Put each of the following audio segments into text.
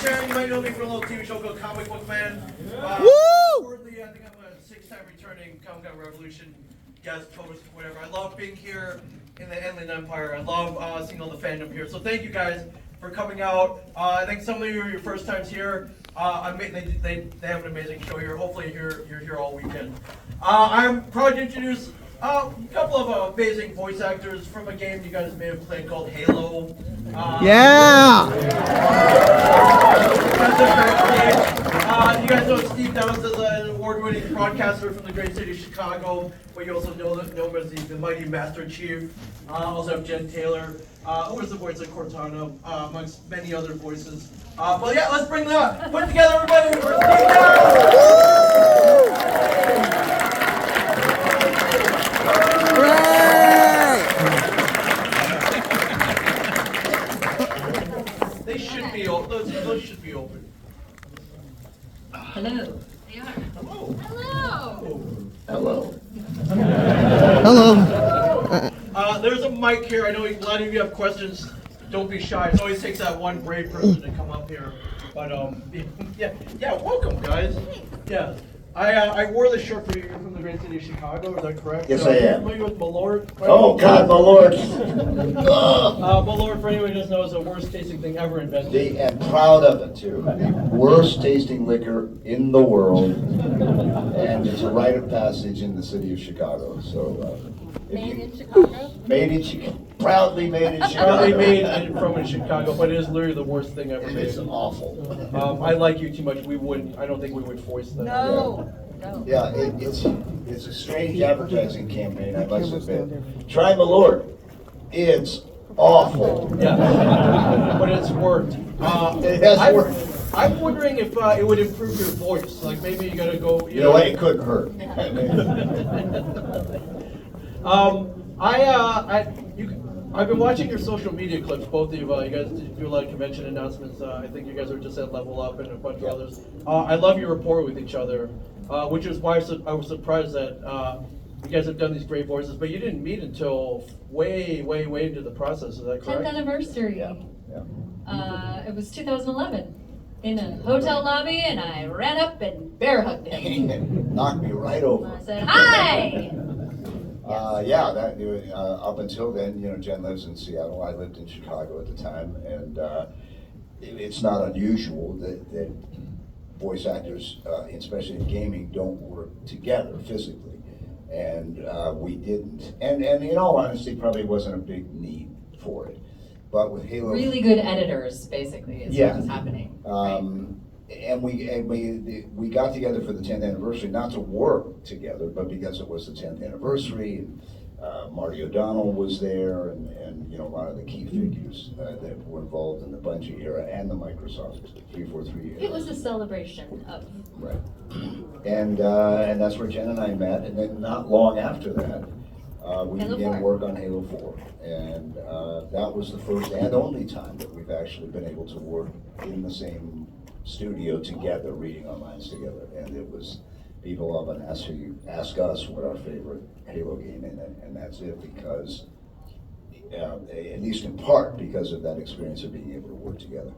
Sharon. You might know me from a little TV show called Comic Book Man. Currently, I think I'm a 6-time returning Comic-Con Revolution guest, host, whatever. I love being here in the Inland Empire. I love seeing all the fandom here. So thank you guys for coming out. I think some of you are your first times here. They have an amazing show here. Hopefully you're here all weekend. I'm proud to introduce a couple of amazing voice actors from a game you guys may have played called Halo. Yeah! You guys know Steve Downs is an award-winning broadcaster from the great city of Chicago, but you also know him as the mighty Master Chief. Also have Jen Taylor, who is the voice of Cortana, amongst many other voices. But yeah, let's bring that. Put it together, everybody, for Steve Downs! They should be open. Those should be open. Hello. They are. Hello. Hello. Hello. Hello. There's a mic here. I know a lot of you have questions. Don't be shy. It always takes that one brave person to come up here. But yeah. Welcome, guys. Yeah. I wore this shirt for you. You're from the great city of Chicago. Is that correct? Yes, I am. Familiar with Malort? Oh, God, my Lord. Malort, for anyone who doesn't know, is the worst tasting thing ever invented. And proud of it, too. Worst tasting liquor in the world. And it's a rite of passage in the city of Chicago. So, Made in Chicago? Made in Chicago. Proudly made in Chicago. Probably made from in Chicago, but it is literally the worst thing ever made. It's awful. I like you too much. I don't think we would voice that. No. Yeah, it's a strange advertising campaign, I must admit. Try Malort. It's awful. Yeah, but it's worked. It has worked. I'm wondering if it would improve your voice. Like maybe you gotta go. You know what? It couldn't hurt. I've been watching your social media clips, both of you. You guys do a lot of convention announcements. I think you guys are just at Level Up and a bunch of others. I love your rapport with each other, which is why I was surprised that you guys have done these great voices, but you didn't meet until way into the process. Is that correct? 10th anniversary. Yeah. It was 2011 in a hotel lobby, and I ran up and bear hugged him. Knocked me right over. I said, "Hi." Up until then, Jen lives in Seattle. I lived in Chicago at the time, and it's not unusual that voice actors, especially in gaming, don't work together physically, and we didn't. And in all honesty, probably wasn't a big need for it. But with Halo, Really good editors, basically, is what was happening. And we got together for the 10th anniversary, not to work together, but because it was the 10th anniversary. And, Marty O'Donnell was there, and a lot of the key figures that were involved in the Bungie era and the Microsoft 343 era. It was a celebration of. Right. And that's where Jen and I met, and then not long after that, we Halo began 4. work on Halo 4. And that was the first and only time that we've actually been able to work in the same studio together, reading our minds together. And it was, people often ask us what our favorite Halo game is, and that's it, because, at least in part, because of that experience of being able to work together.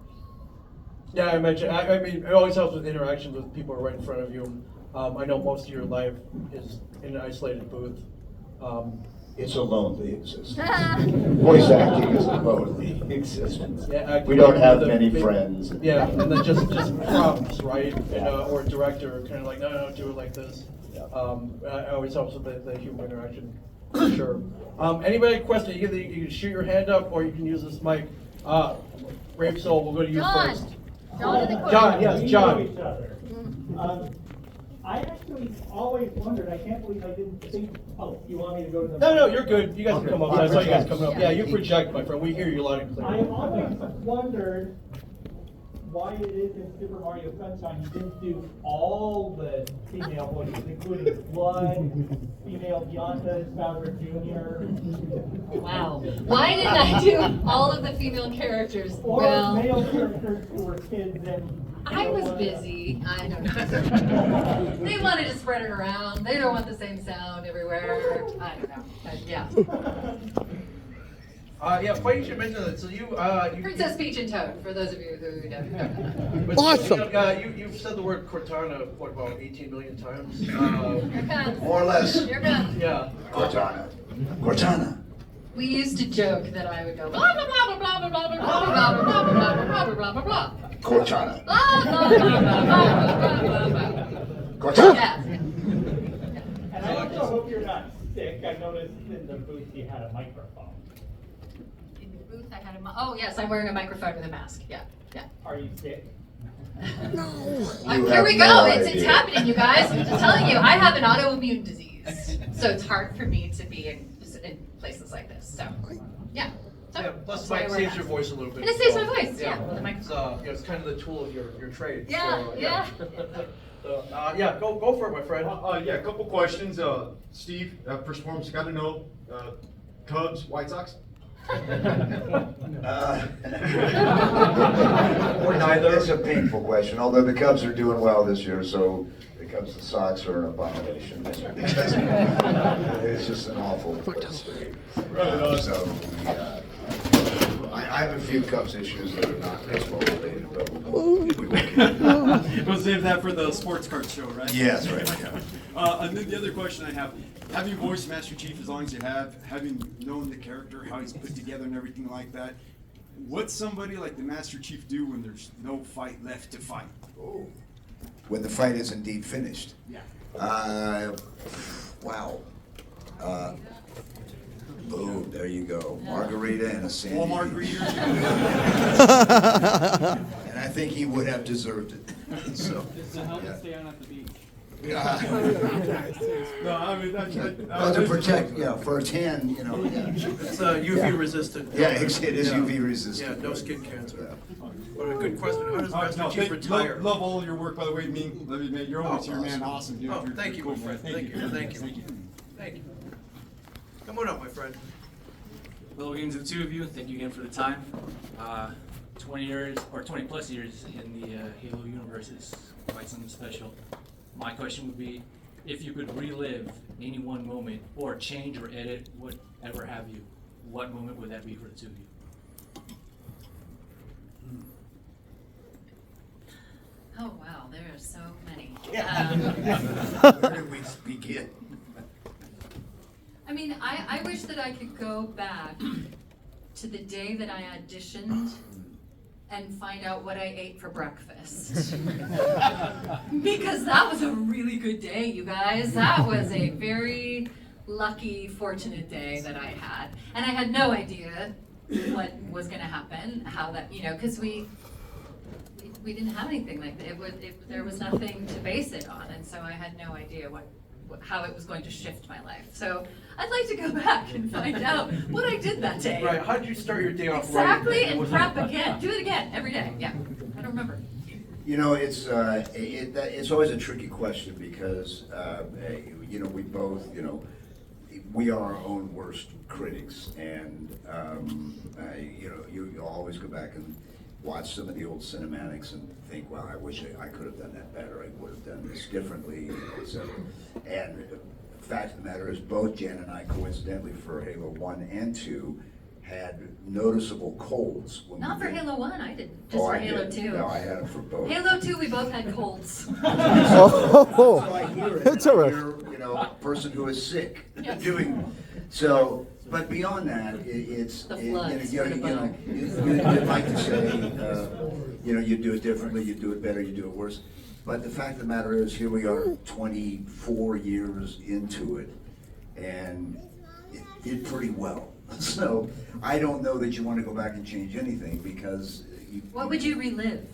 Yeah, I mentioned. I mean, it always helps with interactions with people who are right in front of you. I know most of your life is in an isolated booth. It's a lonely existence. Voice acting is a lonely existence. Yeah, We don't have the many big- friends. Yeah, and then just prompts, right? And, or a director kind of like, no, do it like this. Yeah. It always helps with the human interaction, for sure. Anybody have a question? You can shoot your hand up, or you can use this mic. Rape Soul, we'll go to you John. first. John in the corner. John, yes, We know John. each other. I actually always wondered, I can't believe I didn't think, oh, you want me to go to the... No, you're good. You guys can come up. I saw you guys coming up. Yeah. Yeah, you project, my friend. We hear you loud and clear. I always wondered why it is in Super Mario Sunshine you didn't do all the female voices, including Blood, female Beyonce, Bowser Jr., Wow. Why didn't I do all of the female characters? or Well, male characters who were kids and... I was busy. I don't know. They wanted to spread it around. They don't want the same sound everywhere. I don't know. But yeah. Yeah, funny you should mention that. So you Princess Peach and Toad, for those of you who don't know. but Awesome. You've said the word Cortana, what, about 18 million times? Here it comes. More or less. Here it comes. Yeah. Cortana. Cortana. We used to joke that I would go blah blah blah blah blah blah blah blah blah blah blah blah blah blah blah blah. Cortana. Blah blah blah blah blah blah blah. Cortana. Yeah. And I also hope you're not sick. I noticed in the booth you had a microphone. In the booth, I had a. Oh yes, I'm wearing a microphone with a mask. Yeah, yeah. Are you sick? You Here we have go. no It's idea. happening, you guys. I'm just telling you, I have an autoimmune disease, so it's hard for me to be in places like this. So, yeah. So, Yeah, plus that's why I mic wear a saves your mask. voice a little bit. And it saves my voice, yeah, with the It's, microphone. it's kind of the tool of your trade. Yeah, so, yeah. So, yeah, go for it, my friend. Yeah, a couple questions. Steve, first and foremost, got to know Cubs, White Sox? Or neither. It's a painful question, although the Cubs are doing well this year, so the Cubs and Sox are an abomination. It's just an awful place to be. So, yeah. I have a few Cubs issues that are not baseball related, but We'll save that for the sports card show, right? yes, right. And then the other question I have, having voiced Master Chief as long as you have, having known the character, how he's put together and everything like that, what's somebody like the Master Chief do when there's no fight left to fight? When the fight is indeed finished. Yeah. Wow. Boom, there you go. Margarita and a Sandy. Walmart Beach. greeters. And I think he would have deserved it. So, Does the helmet stay on at the beach? No, I mean, well, to protect, for a tan, It's UV resistant. Yeah, it is Yeah. UV resistant. Yeah, no skin cancer. Yeah. What a good question. How does Master no, Chief retire? love all your work, by the way. You're always here, man. awesome. Awesome, dude. Oh, You're thank you, cool, my friend. man. Thank you. Thank you. Come on up, my friend. Well, again to the two of you, thank you again for the time. 20 years, or 20 plus years in the Halo universe is quite something special. My question would be, if you could relive any one moment, or change or edit whatever have you, what moment would that be for the two of you? Oh wow, there are so many. Where did we begin? I mean, I wish that I could go back to the day that I auditioned and find out what I ate for breakfast. Because that was a really good day, you guys. That was a very lucky, fortunate day that I had. And I had no idea what was gonna happen, how that, because we didn't have anything like that. There was nothing to base it on, and so I had no idea how it was going to shift my life. So I'd like to go back and find out what I did that day. Right, how did you start your day off Exactly, right? and prep again. Do it again every day. Yeah, I don't remember. It's always a tricky question because we both we are our own worst critics, and you always go back and watch some of the old cinematics and think, well, I wish I could have done that better. I would have done this differently, etc. And the fact of the matter is, both Jen and I, coincidentally, for Halo 1 and 2, had noticeable colds. When Not we for did. Halo 1, I didn't. Just Oh, for I Halo did. 2. No, I had it for both. Halo 2, we both had colds. So I hear it. It's and I interesting. hear, a person who is sick Yes. doing. So, but beyond that, it's The floods were the bug. you'd like to say, you do it differently, you do it better, you do it worse. But the fact of the matter is, here we are, 24 years into it, and it did pretty well. So I don't know that you want to go back and change anything because. What would you relive?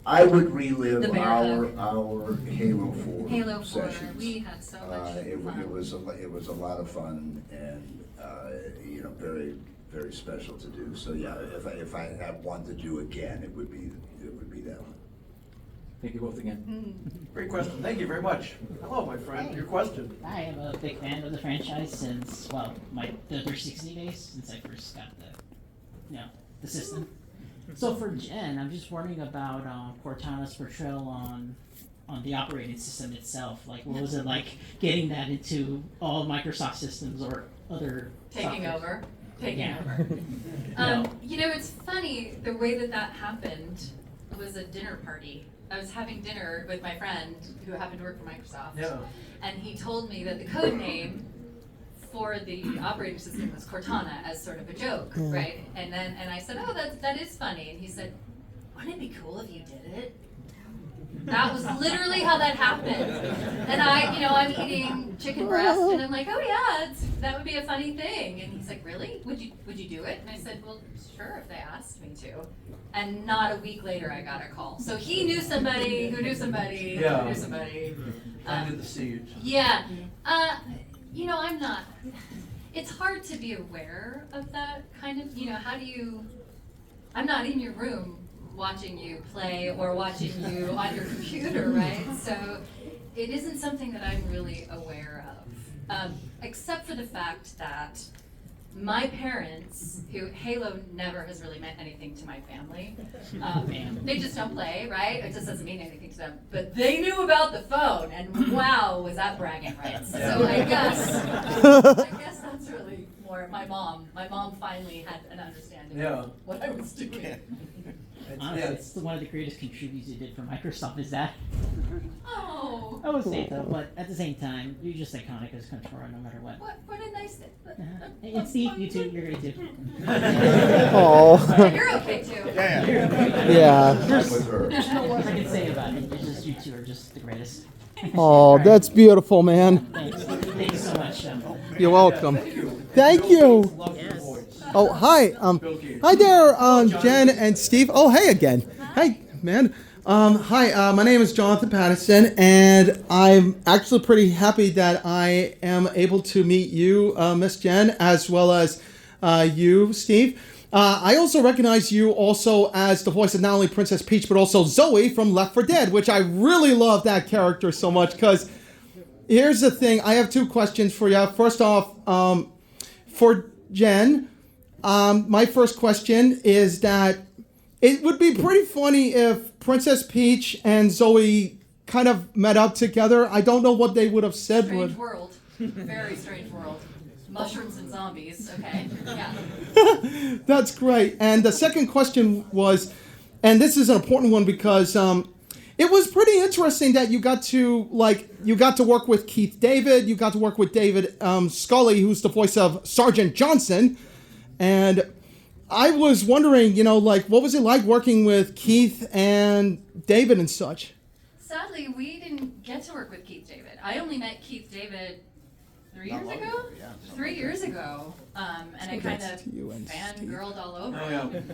I would relive The bear our hug. Halo 4 Halo 4. sessions. We had so much It fun. was a lot of fun and very, very special to do. So yeah, if I had one to do again, it would be that one. Thank you both again. Great question. Thank you very much. Hello, my friend. Your question. I am a big fan of the franchise since, the 360 days, since I first got the system. So for Jen, I'm just wondering about Cortana's portrayal on the operating system itself. Like, what was it like getting that into all Microsoft systems or other Taking softwares? over. taking Yeah. over. No. You know, it's funny, the way that that happened was a dinner party. I was having dinner with my friend who happened to work for Microsoft. Yeah. And he told me that the code name for the operating system was Cortana as sort of a joke, right? And I said, oh, that is funny. And he said, wouldn't it be cool if you did it? That was literally how that happened. And I'm eating chicken breast, and I'm like, oh yeah, that would be a funny thing. And he's like, really? Would you do it? And I said, well, sure, if they asked me to. And not a week later, I got a call. So he knew somebody who knew somebody Yeah. who knew somebody. Under the siege. Yeah. I'm not. It's hard to be aware of that kind of, how do you, I'm not in your room watching you play or watching you on your computer, right? So it isn't something that I'm really aware of, except for the fact that my parents, who Halo never has really meant anything to my family. They just don't play, right? It just doesn't mean anything to them. But they knew about the phone, and wow, was that bragging rights. So I guess that's really more my mom. My mom finally had an understanding of what I was doing. Honestly, it's one of the greatest contributors you did for Microsoft is that. Oh, I would say though, but at the same time, you're just iconic as Controller no matter what. what a nice thing. And Steve, you too, you're great too. Oh. You're okay too. Yeah. With her. There's no words I can say about it. It's just you two are just the greatest. Oh, that's beautiful, man. Thanks. Thanks so much. You're welcome. Thank you. Love your voice. Oh, hi. Hi there, Jen and Steve. Oh, hey again. Hey, man. Hi, my name is Jonathan Patterson, and I'm actually pretty happy that I am able to meet you, Miss Jen, as well as you, Steve. I also recognize you also as the voice of not only Princess Peach, but also Zoe from Left 4 Dead, which I really love that character so much, because here's the thing. I have two questions for you. First off, for Jen, my first question is that it would be pretty funny if Princess Peach and Zoe kind of met up together. I don't know what they would have said. Strange world. Very strange world. Mushrooms and zombies. Okay. Yeah. That's great. And the second question was, and this is an important one because it was pretty interesting that you got to work with Keith David. You got to work with David Scully, who's the voice of Sergeant Johnson. And I was wondering, what was it like working with Keith and David and such? Sadly, we didn't get to work with Keith David. I only met Keith David 3 years ago? 3 years ago. And I kind of fangirled all over him.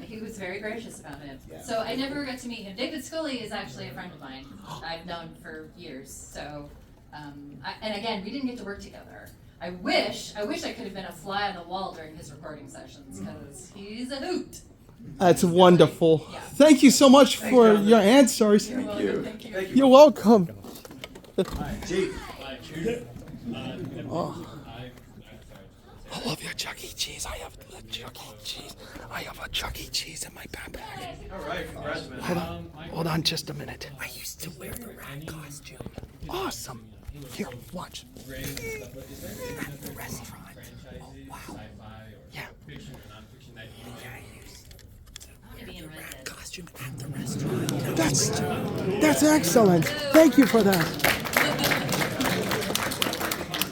He was very gracious about it. So I never got to meet him. David Scully is actually a friend of mine. I've known for years. So, and again, we didn't get to work together. I wish I could have been a fly on the wall during his recording sessions, because he's a hoot. That's wonderful. Yeah. Thank you so much for your answers. You're welcome. Thank you. You're welcome. I love your Chuck E. Cheese. I have a Chuck E. Cheese. I have a Chuck E. Cheese in my backpack. All right, congrats, man. Hold on just a minute. I used to wear the rat costume. Awesome. Here, watch. At the restaurant. Oh, wow. Yeah. Costume at the restaurant. That's excellent. Thank you for that.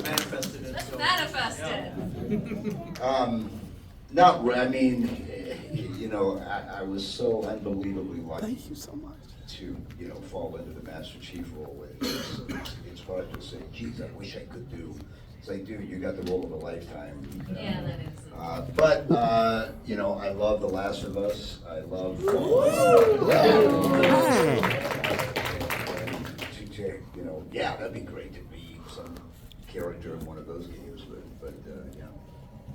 Manifested it. So. Manifested. Not re- I mean, I was so unbelievably lucky Thank you so much. to, fall into the Master Chief role. It's hard to say, geez, I wish I could do. It's like, dude, you got the role of a lifetime. Yeah, that is. But I love The Last of Us. I love yeah, that'd be great to be some character in one of those games. But yeah.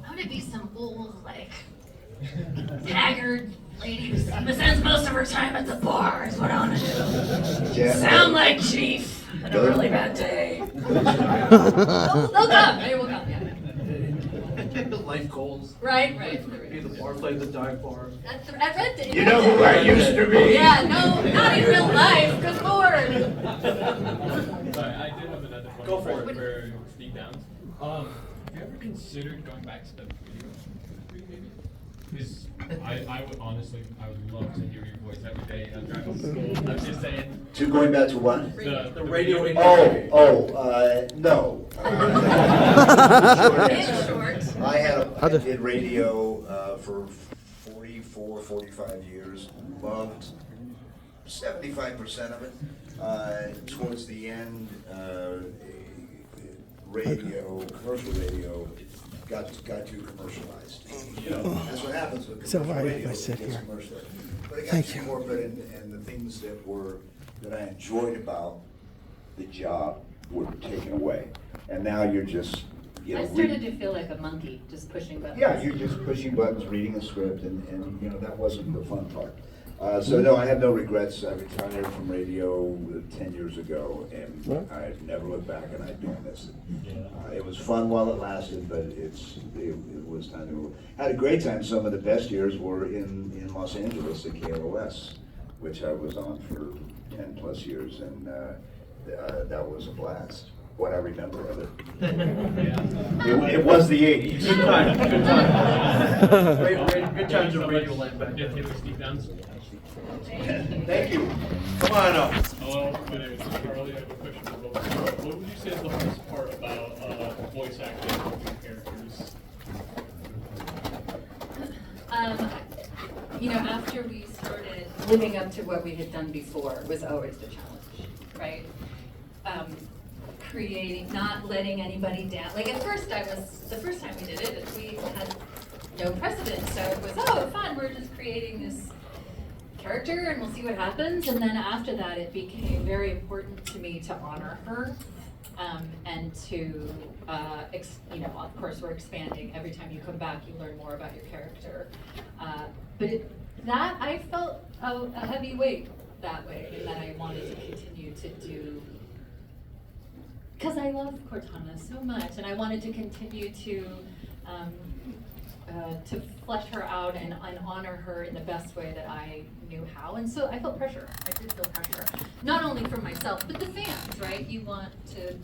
I want to be some old, haggard lady who spends most of her time at the bar is what I want to do. Yeah. Sound like Chief on a really bad day. They'll come. They will come, yeah. Life goals. Right. Be the bar, play the dive bar. At Red Dead. You know who I used to be? Yeah, no, not in real life. Good Lord. Sorry, I did have another question Go for it. for Steve Downs. you ever considered going back to the video industry, maybe? Because I would honestly, I would love to hear your voice every day as driving to school. I'm just saying. To going back to what? The radio industry. No. Short. I did radio for 44, 45 years. Loved 75% of it. Towards the end, commercial radio, got too commercialized. You know, that's what happens with So commercial why radio. I sit It gets here? commercialized. But it got Thank too you. corporate, and the things that I enjoyed about the job were taken away. And now you're just, I started to feel like a monkey, just pushing buttons. yeah, you're just pushing buttons, reading a script, and you know, that wasn't the fun part. So no, I have no regrets. I retired from radio 10 years ago, and I've never looked back, and I don't miss it. It was fun while it lasted, but it was time to move. Had a great time. Some of the best years were in Los Angeles at KLOS, which I was on for 10 plus years, and that was a blast. What I remember of it. It was the 80s. Good time, good time. Good times of radio land back Yeah, then. Taylor Steve Downs. Thank you. Come on up. Hello, my name is Charlie. I have a question for both. What would you say is the hardest part about voice acting with characters? You know, after we started living up to what we had done before was always the challenge, right? Creating, not letting anybody down. Like at first the first time we did it, we had no precedent. So it was, oh, fun, we're just creating this character and we'll see what happens. And then after that, it became very important to me to honor her. And to, you know, of course, we're expanding. Every time you come back, you learn more about your character. But that, I felt a heavy weight that way, and that I wanted to continue to do, because I love Cortana so much, and I wanted to continue to flesh her out and honor her in the best way that I knew how. And so I felt pressure. I did feel pressure, not only from myself, but the fans, right? You want to,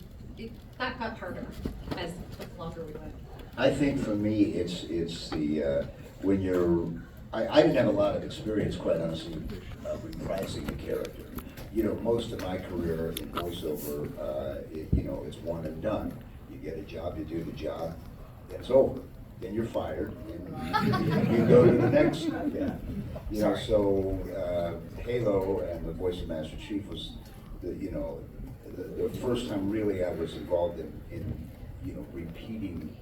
that got harder as the longer we went. I think for me, it's the, when you're, I didn't have a lot of experience, quite honestly, reprising the character. You know, most of my career in voiceover, you know, it's one and done. You get a job, you do the job, it's over. Then you're fired, and you go to the next. Yeah. You know, so Halo and the voice of Master Chief was, you know, the first time really I was involved in you know, repeating,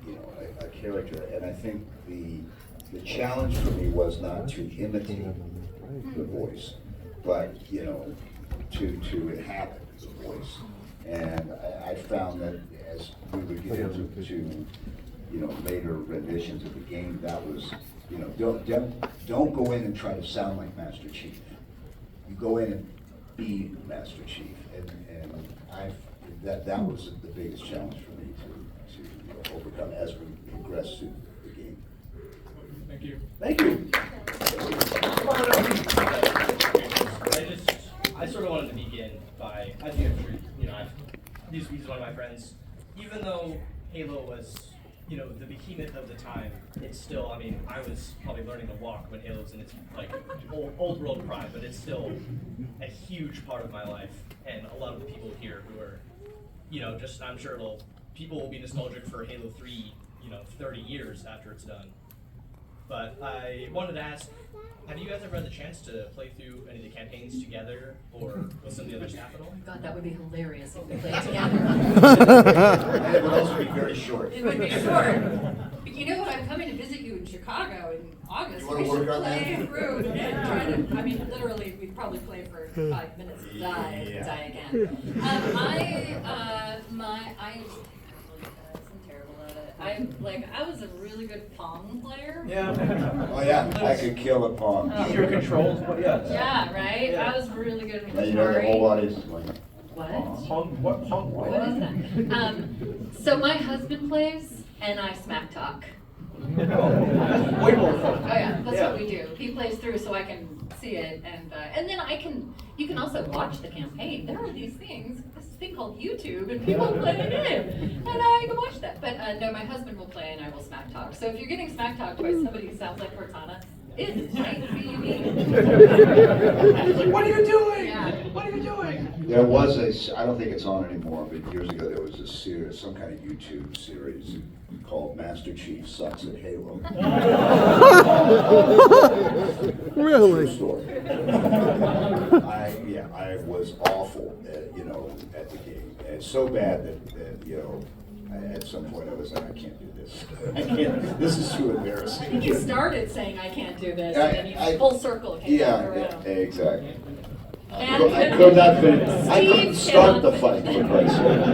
you know, a character, and I think the challenge for me was not to imitate the voice, but you know, to inhabit the voice. And I found that as we would get into you know, later renditions of the game, that was, you know, don't go in and try to sound like Master Chief. You go in and be Master Chief, and that was the biggest challenge for me to overcome as we progress through the game. Thank you. Thank you. I sort of wanted to begin by, as you have, you know, he's one of my friends. Even though Halo was, you know, the behemoth of the time, it's still, I mean, I was probably learning to walk when Halo was in its, like, old world prime, but it's still a huge part of my life. And a lot of the people here who are, you know, just, I'm sure people will be nostalgic for Halo 3, you know, 30 years after it's done. But I wanted to ask, have you guys ever had the chance to play through any of the campaigns together, or with some of the other staff at all? God, that would be hilarious if we played together. And it would also be very short. It would be short. But you know what? I'm coming to visit you in Chicago in August. You wanna We work should on play that? through and try to. I mean, literally, we'd probably play for 5 minutes and die again. I'm terrible at it. I was a really good Pong player. Yeah. Oh yeah, I could kill a Pong. Easier controls, but yeah. Yeah, right? Yeah. I was really good with Now you know the Atari. whole audience is like, What? What What is that? So my husband plays, and I smack talk. Way more fun. Oh yeah, that's Yeah. what we do. He plays through so I can see it, and then you can also watch the campaign. There are these things, this thing called YouTube, and people play it in, and I can watch that. But no, my husband will play, and I will smack talk. So if you're getting smack talked by somebody who sounds like Cortana, it might be me. What are you doing? Yeah. What are you doing? There was I don't think it's on anymore, but years ago there was a series, some kind of YouTube series called Master Chief Sucks at Halo. True Really? story. I was awful at the game. And so bad that at some point I was like, I can't do this. I can't, this is too I embarrassing. think you started saying I can't do this, and then you full circle came back around. Exactly. And I could not finish. I couldn't start the fight, for Christ's sake.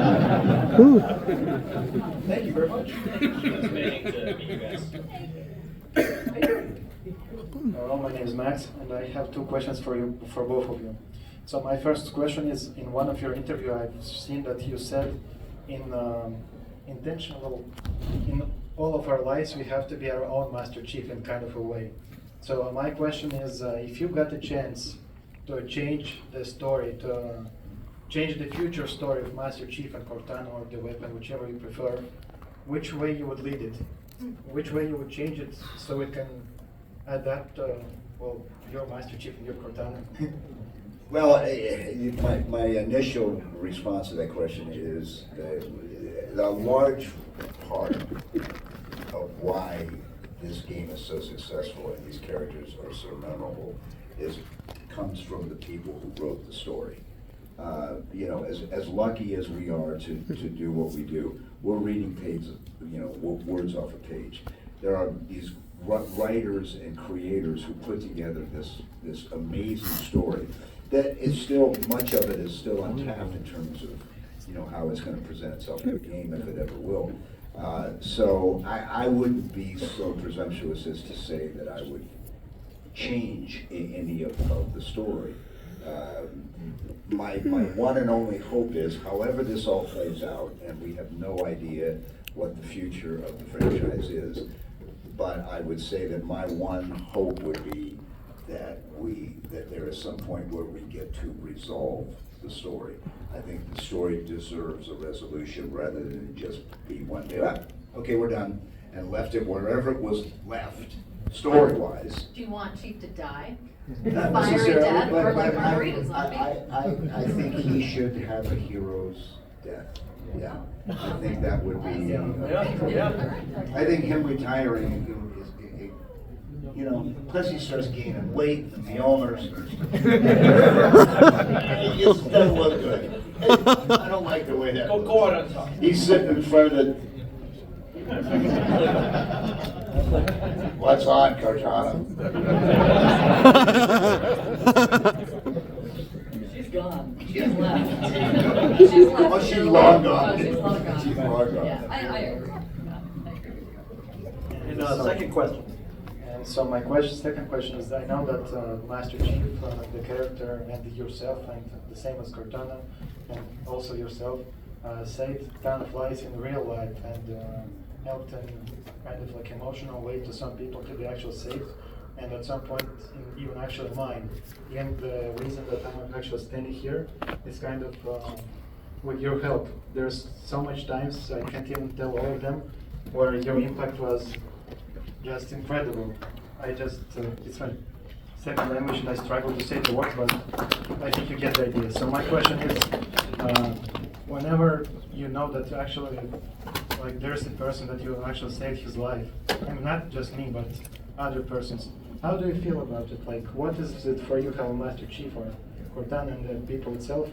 Thank you very much. It's amazing to meet you guys. Hello, my name is Max, and I have two questions for you, for both of you. So my first question is, in one of your interview, I've seen that you said in all of our lives, we have to be our own Master Chief in kind of a way. So my question is, if you got a chance to change the story, to change the future story of Master Chief and Cortana, or the weapon, whichever you prefer, which way you would lead it? Which way you would change it so it can adapt, your Master Chief and your Cortana? Well, my initial response to that question is the large part of why this game is so successful and these characters are so memorable comes from the people who wrote the story. As lucky as we are to do what we do, we're reading pages, words off a page. There are these writers and creators who put together this amazing story that is still, much of it is still untapped in terms of how it's going to present itself in the game, if it ever will. So I wouldn't be so presumptuous as to say that I would change any of the story. My one and only hope is, however this all plays out, and we have no idea what the future of the franchise is, but I would say that my one hope would be that there is some point where we get to resolve the story. I think the story deserves a resolution rather than just be one day, okay, we're done, and left it wherever it was left, story-wise. Do you want Chief to die? Not Fiery necessarily, death, but or like Margarita zombie? I think he should have a hero's death. Yeah, I think that would be. I think him retiring plus he starts gaining weight, and the owner starts. It just doesn't look good. I don't like the way that. Go on top. He's sitting in front of the. What's on, Cortana? She's gone. She's left. She's left. Oh, she's long gone. Oh, she's long gone. She's long gone. Yeah, I agree. Yeah, I agree. And second question. And so my second question is, I know that Master Chief, the character, and yourself, and the same as Cortana, and also yourself, saved a ton of lives in real life and helped in kind of like emotional way to some people to be actually saved. And at some point, even actually mine. And the reason that I'm actually standing here is kind of with your help. There's so much times, I can't even tell all of them, where your impact was just incredible. It's my second language and I struggle to say the word, but I think you get the idea. So my question is, whenever you know that actually, like there's a person that you actually saved his life, and not just me, but other persons, how do you feel about it? Like, what is it for you, how Master Chief or Cortana and the people itself,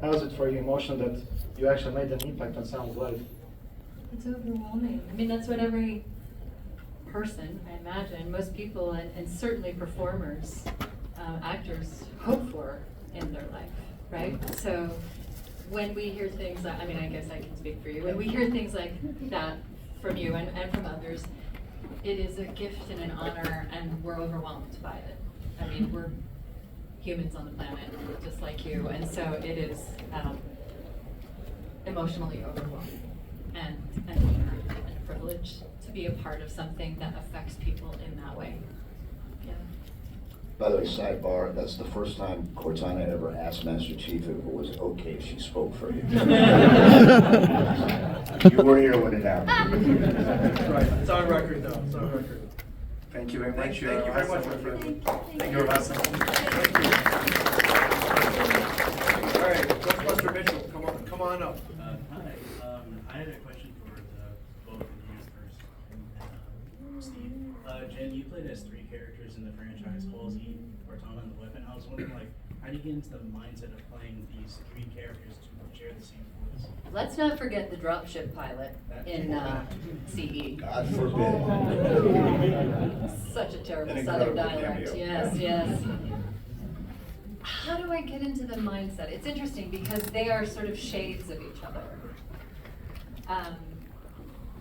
how is it for you emotion that you actually made an impact on someone's life? It's overwhelming. I mean, that's what every person, I imagine, most people, and certainly performers, actors, hope for in their life, right? So when we hear things like, I mean, I guess I can speak for you, when we hear things like that from you and from others, it is a gift and an honor, and we're overwhelmed by it. I mean, we're humans on the planet, just like you, and so it is emotionally overwhelming and an honor and a privilege to be a part of something that affects people in that way. Yeah. By the way, sidebar, that's the first time Cortana ever asked Master Chief if it was okay if she spoke for him. You were here when it happened. That's right. It's on record, though. It's on record. Thank you very Thank much. you very much, my friend. Thank you very much. All right, Ghostbuster Mitchell, come on up. Hi, I had a question for both of you first, and Steve. Jen, you played as 3 characters in the franchise, Halsey, Cortana, and the Weapon. I was wondering, like, how do you get into the mindset of playing these 3 characters to share the same voice? Let's not forget the dropship pilot in CE. God forbid. Such a terrible An southern incredible dialect. cameo. Yes, yes. How do I get into the mindset? It's interesting because they are sort of shades of each other.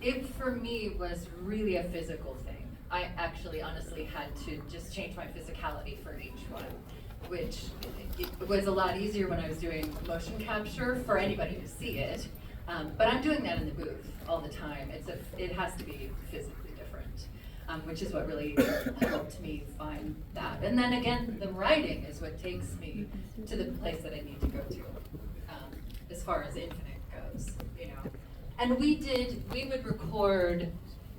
It for me was really a physical thing. I actually honestly had to just change my physicality for each one, which it was a lot easier when I was doing motion capture for anybody to see it. But I'm doing that in the booth all the time. It has to be physically different, which is what really helped me find that. And then again, the writing is what takes me to the place that I need to go to, as far as Infinite goes, you know. And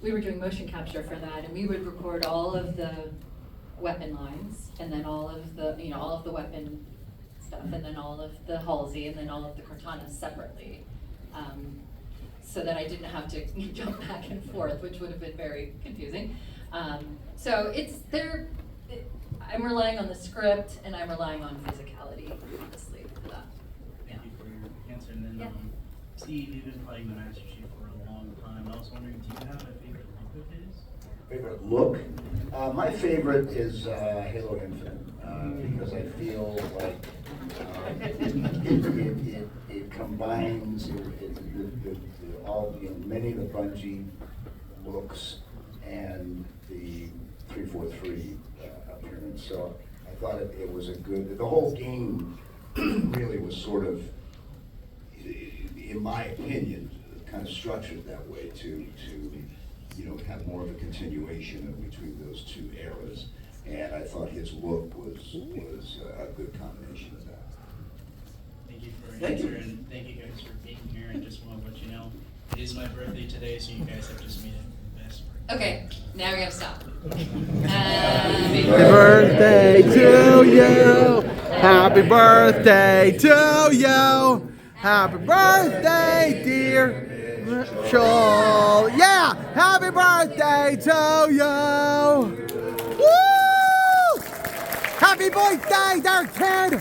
we were doing motion capture for that, and we would record all of the weapon lines, and then all of the weapon stuff, and then all of the Halsey, and then all of the Cortana separately. So that I didn't have to jump back and forth, which would have been very confusing. So I'm relying on the script, and I'm relying on physicality, honestly, for that. Thank you for your answer. And then, Steve, you've been playing the Master Chief for a long time. I was wondering, do you have a favorite look of his? Favorite look? My favorite is Halo Infinite, because I feel like it combines many of the Bungie looks and the 343 appearance. So I thought it was the whole game really was sort of, in my opinion, kind of structured that way to have more of a continuation between those 2 eras. And I thought his look was a good combination of that. Thank you for your answer, and thank you guys for being here. And just want to let you know, it is my birthday today, so you guys have just made it the best birthday. Okay, now we gotta stop. Happy birthday to you. Happy birthday to you. Happy birthday, dear Mitchell. Yeah, happy birthday to you. Woo! Happy birthday, there, kid.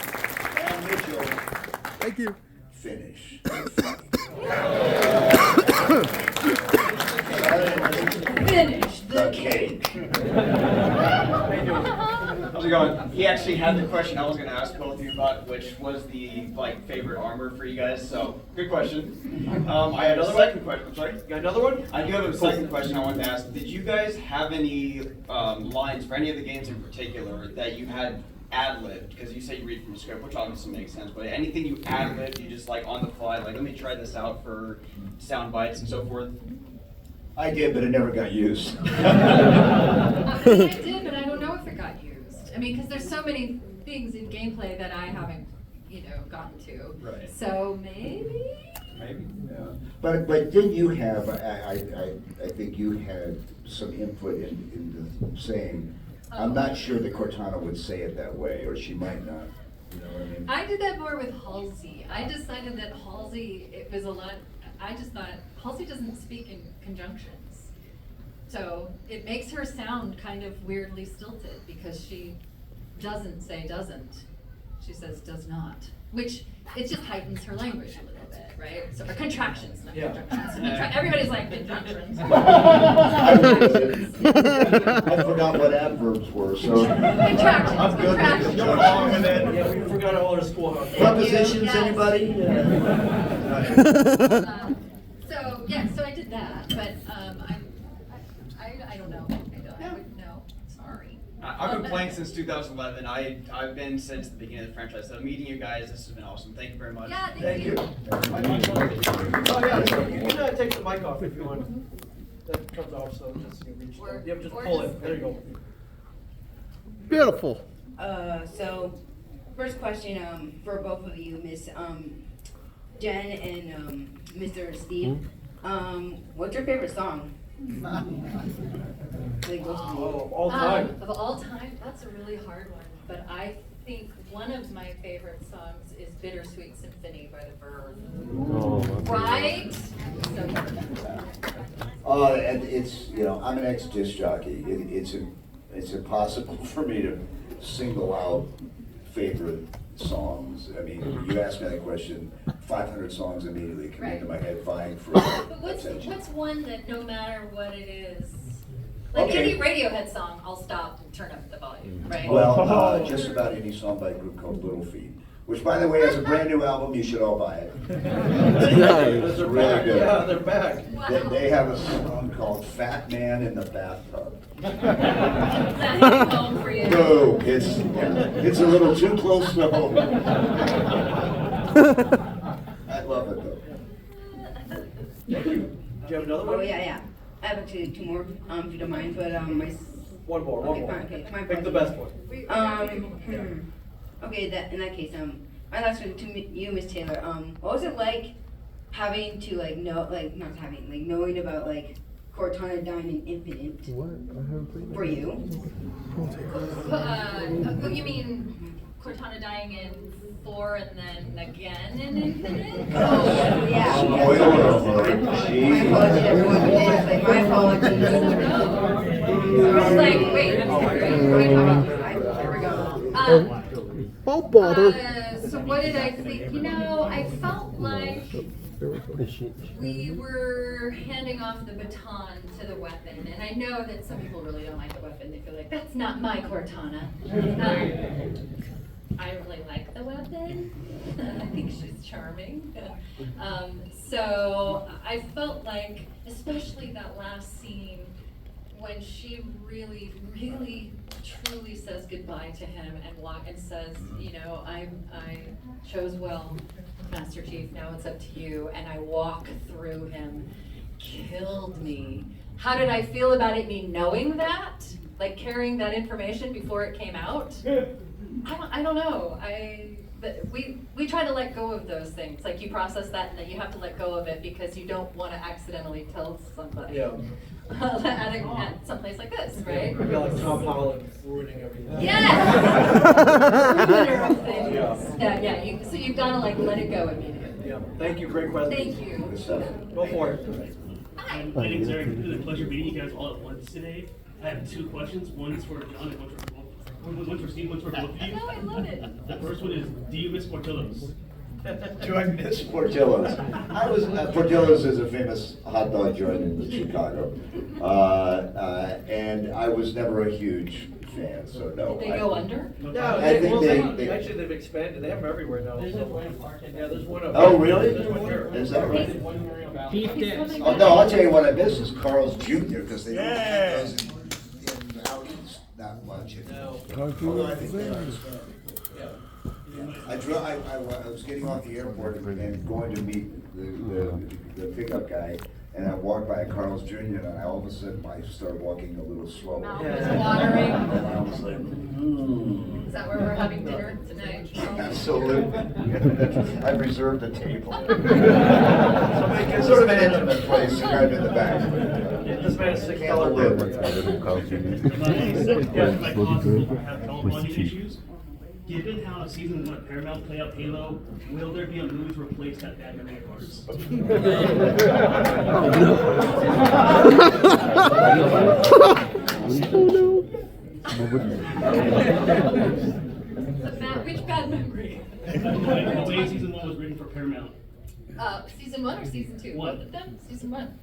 And Mitchell, Thank you. finish. Finish the cake. How's it going? He actually had the question I was going to ask both of you about, which was the favorite armor for you guys. So good question. I had a second question. I'm sorry. Got another one? I do have a second question I wanted to ask. Did you guys have any lines for any of the games in particular that you had ad-libbed? Because you say you read from a script, which obviously makes sense. But anything you ad-libbed, you just on the fly, let me try this out for sound bites and so forth. I did, but it never got used. I did, but I don't know if it got used. I mean, because there's so many things in gameplay that I haven't, gotten to. Right. So maybe. Maybe. Yeah. But didn't you have? I think you had some input in the saying. I'm not sure that Cortana would say it that way, or she might not. You know what I mean? I did that more with Halsey. I decided that Halsey, it was a lot. I just thought Halsey doesn't speak in conjunctions, so it makes her sound kind of weirdly stilted because she doesn't say doesn't. She says does not, which it just heightens her language a little bit, right? So or contractions, not conjunctions. Everybody's like conjunctions. I forgot what adverbs were, so. Contractions. I'm good with going along with it. Yeah, we forgot all our schoolhouse. Prepositions, Yes. anybody? So I did that, but I don't know. I wouldn't know. Sorry. I've been playing since 2011. I've been since the beginning of the franchise. So meeting you guys, this has been awesome. Thank you very much. Yeah, Thank you. Oh yeah, so you can take the mic off if you want. That comes off, so just reach. Yep, just pull it. There you go. Beautiful. So, first question for both of you, Miss Jen and Mr. Steve. What's your favorite song? Like, all time. Of all time, that's a really hard one. But I think one of my favorite songs is Bittersweet Symphony by the Verve. Right? And it's, I'm an ex-disc jockey. It's impossible for me to single out favorite songs. I mean, you ask me that question, 500 songs immediately come into my head vying for But what's attention. one that no matter what it is, like Okay. any Radiohead song, I'll stop and turn up the volume, right? Well, just about any song by a group called Little Feat, which, by the way, has a brand new album. You should all buy it. It's They're really back. good. Yeah, they're back. They have a song called "Fat Man in the Bathtub." Home for you. No, it's a little too close to home. I love it though. Do you have another one? Oh, yeah. I have two more, if you don't mind, but One more. Okay, fine, okay. My Pick the apologies. best one. Okay, in that case, my last one to you, Miss Taylor. What was it like having to knowing about Cortana dying in Infinite? For you? You mean Cortana dying in 4 and then again in Infinite? Oh, yeah. Spoiler alert. My apologies, everyone. My apologies. I was like, wait, I'm sorry. What are you talking about? Here we go. Don't bother. So what did I think? I felt like we were handing off the baton to the weapon, and I know that some people really don't like the weapon. They feel like, that's not my Cortana. I really like the weapon. I think she's charming. So I felt like, especially that last scene, when she really, really, truly says goodbye to him and says, I chose well, Master Chief, now it's up to you, and I walk through him, killed me. How did I feel about it, me knowing that? Like carrying that information before it came out? I don't know. We try to let go of those things. Like you process that and then you have to let go of it because you don't want to accidentally tell somebody. Yeah. At someplace like this, right? I feel like Tom Holland ruining everything. Yes! Ruiner of things. Yeah. So you've got to let it go immediately. Yeah. Thank you. Great question. Thank you. Go for it. Hi. My name is Eric. It was a pleasure meeting you guys all at once today. I have two questions. One is for John and one for Steve, one's for both of you. No, I love it. The first one is, do you miss Portillo's? Do I miss Portillo's? Portillo's is a famous hot dog joint in Chicago, and I was never a huge fan, so no. Did they go under? No, I think they actually they've expanded. They have them everywhere now. Yeah, there's one. Oh, really? There's one here. Is that right? He's Oh no, I'll tell you what I miss is Carl's Jr. because they don't have those in out east that much. Although I think they are. I was getting off the airport and going to meet the pickup guy, and I walked by Carl's Jr. and all of a sudden I started walking a little slower. Mouth was watering. And I was like, Is that where we're having dinner tonight? Absolutely. I've reserved a table. It's sort of an intimate place, kind of in the back. This man is $6 My possible have no funding issues. Given how season 1 of Paramount played out Halo, will there be a movie to replace that bad memory of ours? Which bad memory? The way season 1 was written for Paramount. Season 1 or season 2? One. Both of them? Season 1.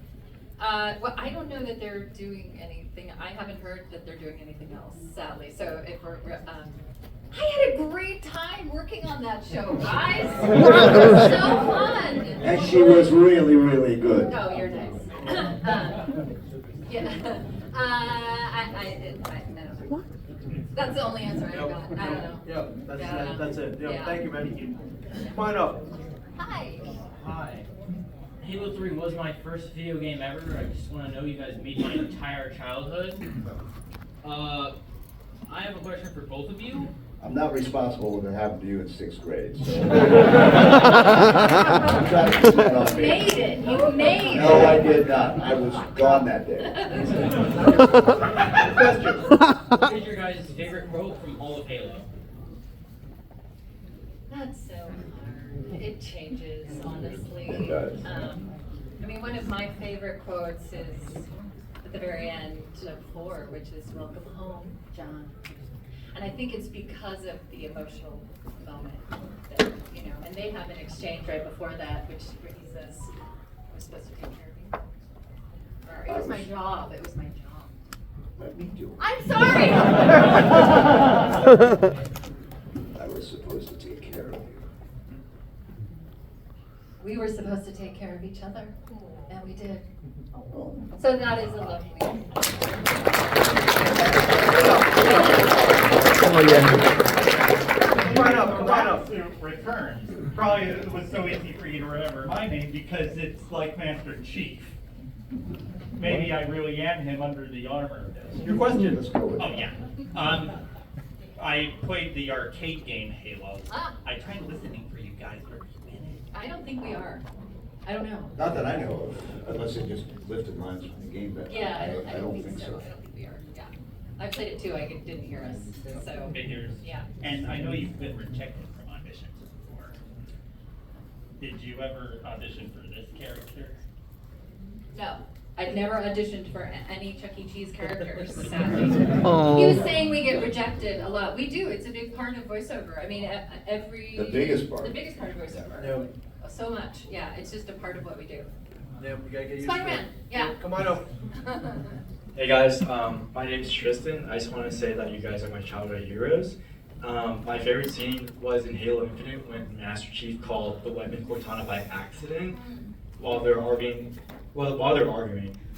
Well, I don't know that they're doing anything. I haven't heard that they're doing anything else, sadly. So if we're, I had a great time working on that show, guys. It was so fun. And she was really, really good. Oh, you're nice. Yeah. I don't know. That's the only answer I got. I don't know. Yeah, that's it. Yeah, Yeah. thank you, man. Come on up. Hi. Hi. Halo 3 was my first video game ever. I just want to know you guys made my entire childhood. I have a question for both of you. I'm not responsible for what happened to you in 6th grade. So. You made it. You made it. No, I did not. I was gone that day. What is your guys' favorite quote from all of Halo? That's so hard. It changes, honestly. It does. I mean, one of my favorite quotes is at the very end of 4, which is "Welcome home, John." And I think it's because of the emotional moment that, you know, and they have an exchange right before that, which where he says, "I was supposed to take care of you." Or, "It was my job. It was my job." Let me do it. I'm sorry. I was supposed to take care of you. We were supposed to take care of each other, and we did. So that is a lovely. Come right up. Returns. Probably it was so easy for you to remember my name because it's like Master Chief. Maybe I really am him under the armor. Your question. Let's go with Oh it. yeah. I played the arcade game Halo. I tried listening for you guys, but I don't think we are. I don't know. Not that I know of, unless they just lifted lines from the game. But Yeah, I don't think so. I don't think we are. Yeah. I played it too. I didn't hear us. So. figures. Yeah. And I know you've been rejected from auditions before. Did you ever audition for this character? No. I've never auditioned for any Chuck E. Cheese characters, sadly. Aw. He was saying we get rejected a lot. We do. It's a big part of voiceover. I mean, every... The biggest part. The biggest part of voiceover. Yeah. So much. Yeah, it's just a part of what we do. Yeah, we gotta get used Spider-Man. to it. Yeah. Come on up. Hey guys, my name is Tristan. I just want to say that you guys are my childhood heroes. My favorite scene was in Halo Infinite when Master Chief called the weapon Cortana by accident while they're arguing.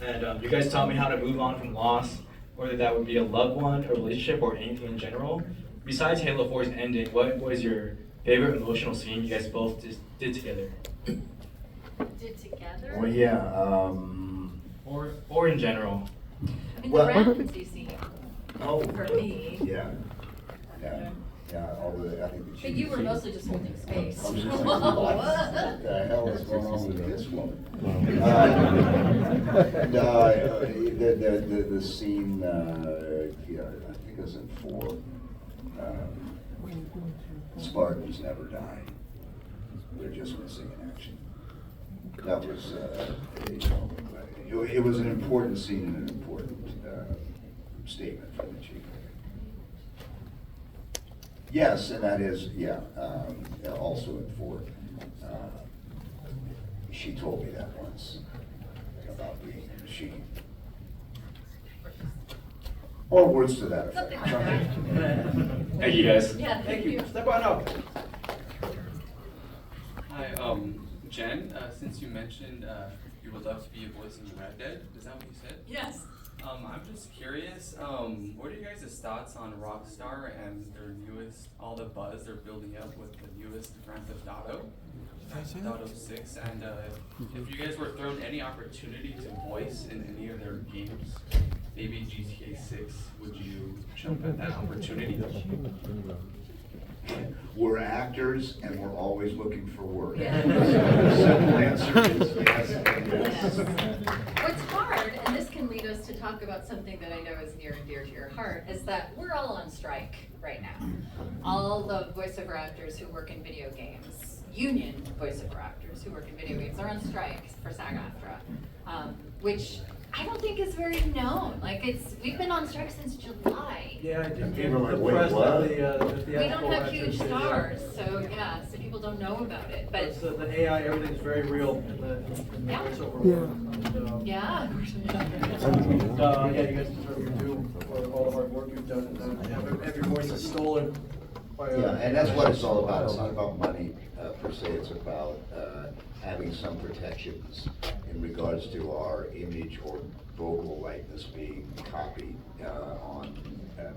And you guys taught me how to move on from loss, whether that would be a loved one, a relationship, or anything in general. Besides Halo 4's ending, what was your favorite emotional scene you guys both did together? Did together? Well, yeah. Or in general. I mean, Well- the residency scene. Oh. For me. Yeah. Although I think the But you were cheese- mostly just holding space. I'm just like, what the hell is going on with this woman? The scene, yeah, I think it was in 4. Spartans never die. They're just missing in action. That was, it was an important scene and an important statement from the chief. Yes, and that is, yeah, also in 4. She told me that once about being a machine. Or words to that effect. Thank you guys. Yeah, thank you. Step on up. Hi, Jen, since you mentioned you would love to be a voice in Red Dead, is that what you said? Yes. I'm just curious, what are you guys' thoughts on Rockstar and their newest, all the buzz they're building up with the newest Grand Theft Auto, Grand Theft Auto 6, and if you guys were thrown any opportunity to voice in any of their games, maybe GTA 6, would you jump at that opportunity? We're actors and we're always looking for work. Yeah. The simple answer is yes and yes. What's hard, and this can lead us to talk about something that I know is near and dear to your heart, is that we're all on strike right now. All the voiceover actors who work in video games, union voiceover actors who work in video games, are on strike for SAG-AFTRA, which I don't think is very known. Like we've been on strike since July. Yeah, I did People are like, the wait, press what? that the We don't have huge stars, so yeah, so people don't know about it. But So the AI, everything's very real in the voiceover world. yeah. Yeah, you guys deserve your due for all the hard work you've done. And have your voices stolen by Yeah, and that's what it's all about. It's not about money per se. It's about having some protections in regards to our image or vocal likeness being copied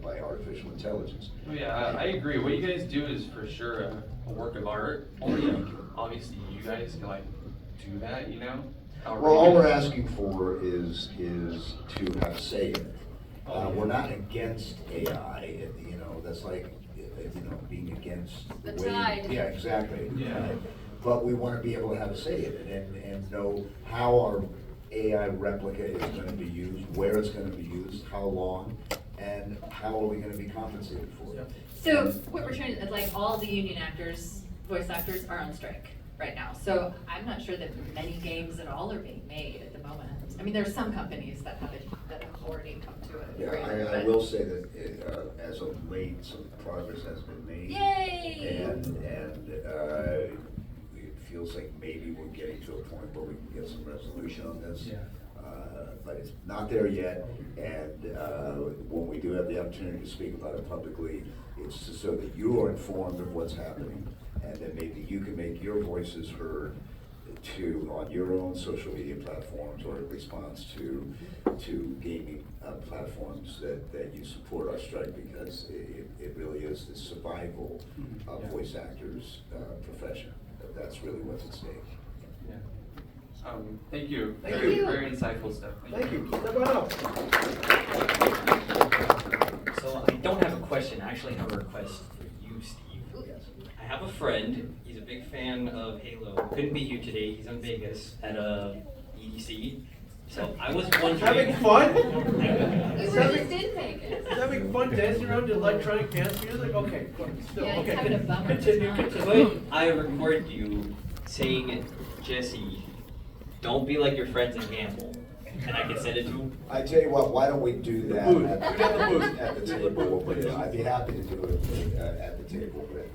by artificial intelligence. Oh yeah, I agree. What you guys do is for sure a work of art. Only obviously you guys can like do that, you know? Well, all we're asking for is to have say in it. We're not against AI, you know, that's like, being against the The way. tide. Yeah, exactly. Yeah. But we want to be able to have a say in it and know how our AI replica is going to be used, where it's going to be used, how long, and how are we going to be compensated for it. So what we're trying to, like, all the union actors, voice actors are on strike right now. So I'm not sure that many games at all are being made at the moment. I mean, there's some companies that have already come to it. Yeah, I will say that as of late, some progress has been made. Yay! And it feels like maybe we're getting to a point where we can get some resolution on this. Yeah. But it's not there yet, and when we do have the opportunity to speak about it publicly, it's just so that you are informed of what's happening, and then maybe you can make your voices heard on your own social media platforms or in response to gaming platforms that you support our strike, because it really is the survival of voice actors' profession. That's really what's at stake. Yeah. Thank you. Thank very, you. very insightful stuff. Thank you. Step on up. So I don't have a question, I actually have a request for you, Steve. I have a friend, he's a big fan of Halo, couldn't be here today, he's in Vegas at a EDC. So I was wondering. Having fun? We were just in Vegas. Having fun dancing around to electronic dance music? Okay, still, Yeah, he's okay. having a bummer Continue, time. continue. Could I record you saying, Jesse, don't be like your friends and gamble? And I can send it to him? I tell you what, why don't we do that Booth. at Do it at the booth. at the table? But I'd be happy to do it at the table, but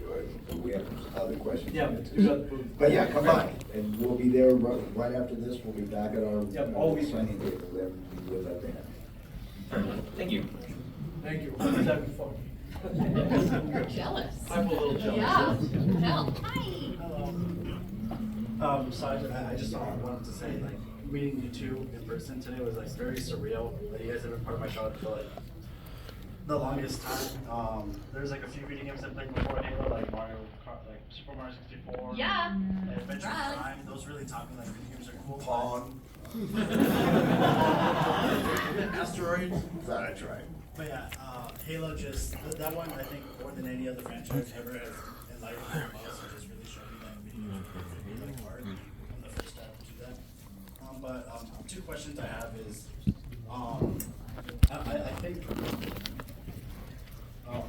we have other questions. Yeah, do it at the booth. But yeah, come on, and we'll be there right after this, we'll be back at our always. signing table, and we'll let them. Thank you. Thank you. He's having fun. You're jealous. I'm a little jealous. Yeah. Hell, hi. So I just wanted to say, like, meeting you two in person today was like very surreal. Like, you guys have been part of my childhood for like the longest time. There's like a few video games I played before Halo, like Mario Kart, like Super Mario 64. Yeah. And Adventure Right. Time. Those really taught me like video games are cool. Pong. Asteroids. That's right. But yeah, Halo just that one I think more than any other franchise ever has enlightened me the most. It just really showed me that video games are really hard. I'm the first time to do that. But two questions I have is, I think,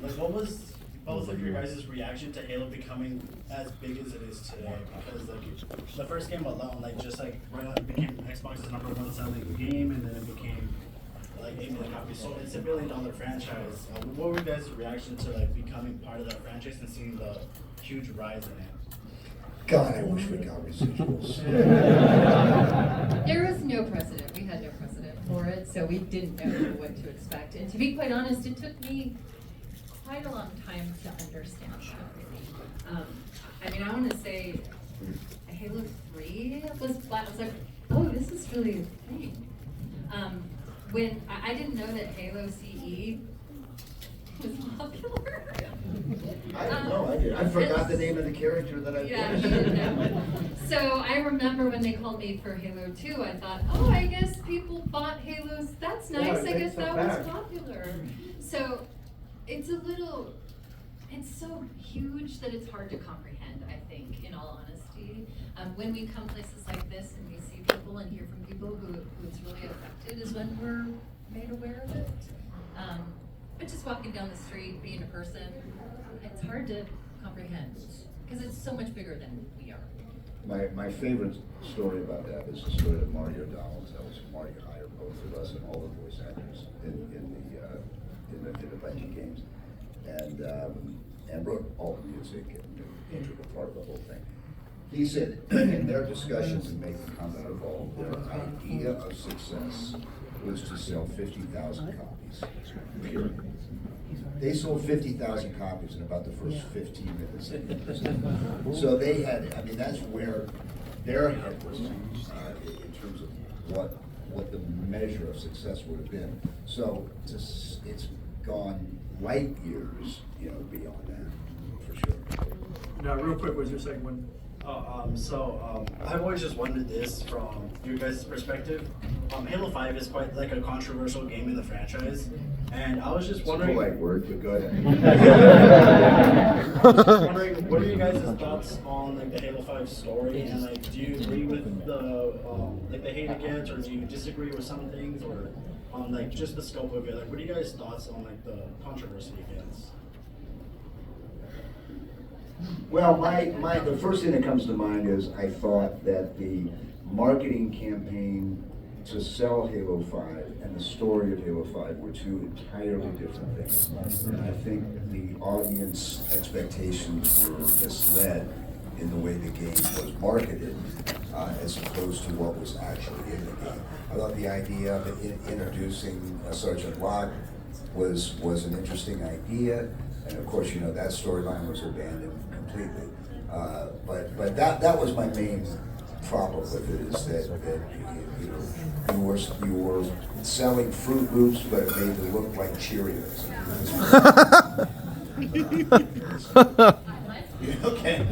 like what was both of your guys' reaction to Halo becoming as big as it is today? Because like the first game alone, like just like right now it became Xbox's #1 selling game, and then it became like 8 million copies sold. It's $1 billion franchise. What were you guys' reaction to like becoming part of that franchise and seeing the huge rise in it? God, I wish we got residuals. There was no precedent. We had no precedent for it, so we didn't know what to expect. And to be quite honest, it took me quite a long time to understand that. I mean, I want to say Halo 3 was flat. I was like, oh, this is really a thing. When I didn't know that Halo CE was popular. I don't know, I did. I forgot the name of the character that I Yeah, played. you didn't know. So I remember when they called me for Halo 2, I thought, oh, I guess people bought Halos. That's Yeah, nice. it I guess takes that them was back. popular. So it's so huge that it's hard to comprehend, I think, in all honesty. When we come places like this and we see people and hear from people who it's really affected is when we're made aware of it. But just walking down the street, being a person, it's hard to comprehend because it's so much bigger than we are. My favorite story about that is the story that Marty O'Donnell tells. Marty hired both of us and all the voice actors in the Bungie games, and wrote all the music and the integral part of the whole thing. He said in their discussions in making Combat Evolved, their idea of success was to sell 50,000 copies. Period. They sold 50,000 copies in about the first 15 minutes of the business. So they had, I mean, that's where their head was in terms of what the measure of success would have been. So it's gone light years, beyond that, for sure. Now, real quick, was your second one? I've always just wondered this from your guys' perspective. Halo 5 is quite like a controversial game in the franchise, And I was just It's a wondering. polite word, but go ahead. I was just wondering, what are you guys' thoughts on like the Halo 5 story? And like, do you agree with the like the hate against, or do you disagree with some things, or on like just the scope of it? Like, what are you guys' thoughts on like the controversy against? Well, the first thing that comes to mind is I thought that the marketing campaign to sell Halo 5 and the story of Halo 5 were two entirely different things. And I think the audience expectations were misled in the way the game was marketed as opposed to what was actually in the game. I thought the idea of introducing Sergeant Locke was an interesting idea, and of course, you know, that storyline was abandoned completely. But that was my main problem with it, is that you were selling Fruit Loops, but it made them look like Cheerios. Okay.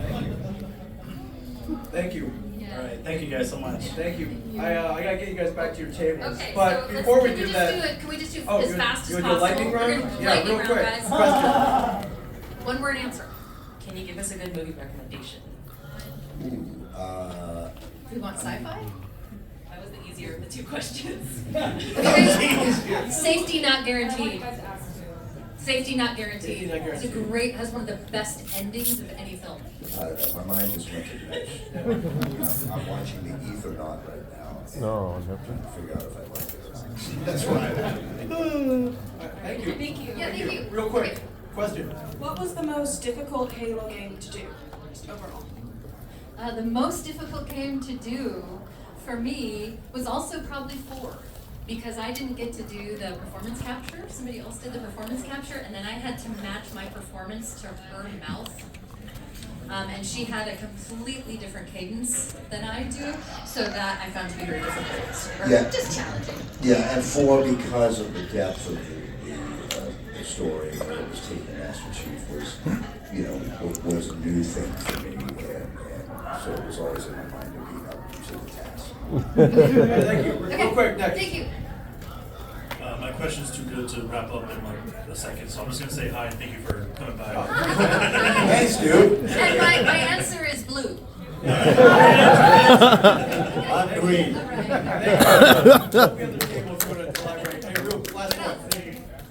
Thank you. All right. Thank you guys so much. Thank you. I gotta get you guys back to your tables. Okay, But so before we can do we that, just do it? Can we just do oh, as you fast you as wanna do a possible? lightning We're round? gonna do Yeah, lightning real round, quick. guys. Question. One word answer. Can you give us a good movie recommendation? We want sci-fi? That was the easier of the two questions. Safety not guaranteed. Safety not guaranteed. Safety not It's a guaranteed. great, has one of the best endings of any film. My mind just went to Mesh. I'm watching The Ethernaut right now. And No, I'm never. trying to figure out if I like it. That's why. Thank you. Thank you. Yeah, thank you. Real quick, question. What was the most difficult Halo game to do, just overall? The most difficult game to do for me was also probably 4, because I didn't get to do the performance capture. Somebody else did the performance capture, and then I had to match my performance to her mouth. And she had a completely different cadence than I do, so that I found to be very difficult, or Yeah. just challenging. Yeah, and 4, because of the depth of the story that was taken, Master Chief was a new thing for me, and so it was always in my mind to be up to the task. Thank you. Real quick, next. Thank you. My question's too good to wrap up in like a second, so I'm just gonna say hi and thank you for coming by. Thanks, dude. And my answer is blue. I'm green.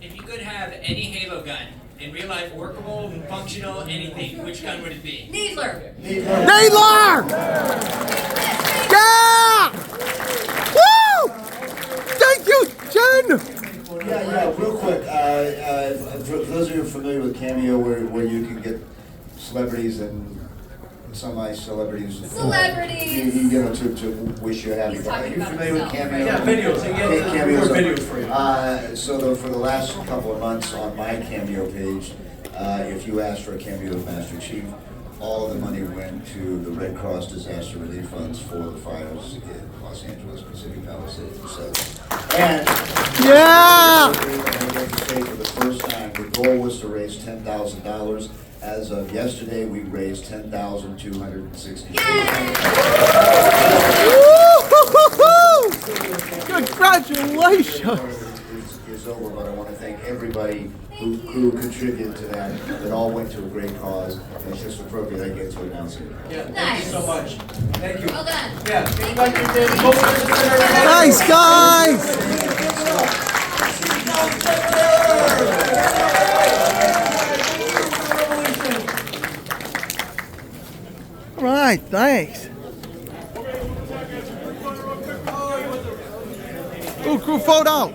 If you could have any Halo gun in real life, workable, functional, anything, which gun would it be? Needler. Needler! Yeah! Woo! Thank you, Jen! Yeah, real quick. For those of you familiar with Cameo, where you can get celebrities and semi-celebrities. Celebrities! To wish you a happy He's birthday. Are talking you about familiar with himself. Cameo? Yeah, videos. You get Cameo's videos for you. So for the last couple of months on my Cameo page, if you asked for a Cameo of Master Chief, all of the money went to the Red Cross Disaster Relief Funds for the fires in Los Angeles, Pacific Palisades, etc. And Yeah! I'd like to say for the first time, the goal was to raise $10,000. As of yesterday, we raised $10,260. Congratulations! Is over, but I want to thank everybody who contributed to that. It all went to a great cause, and it's just appropriate I get to announce it. Yeah, thank you so much. Thank you. Well done. Yeah, get back to your tables. Thanks, guys! All right, thanks. Ooh, crew photo.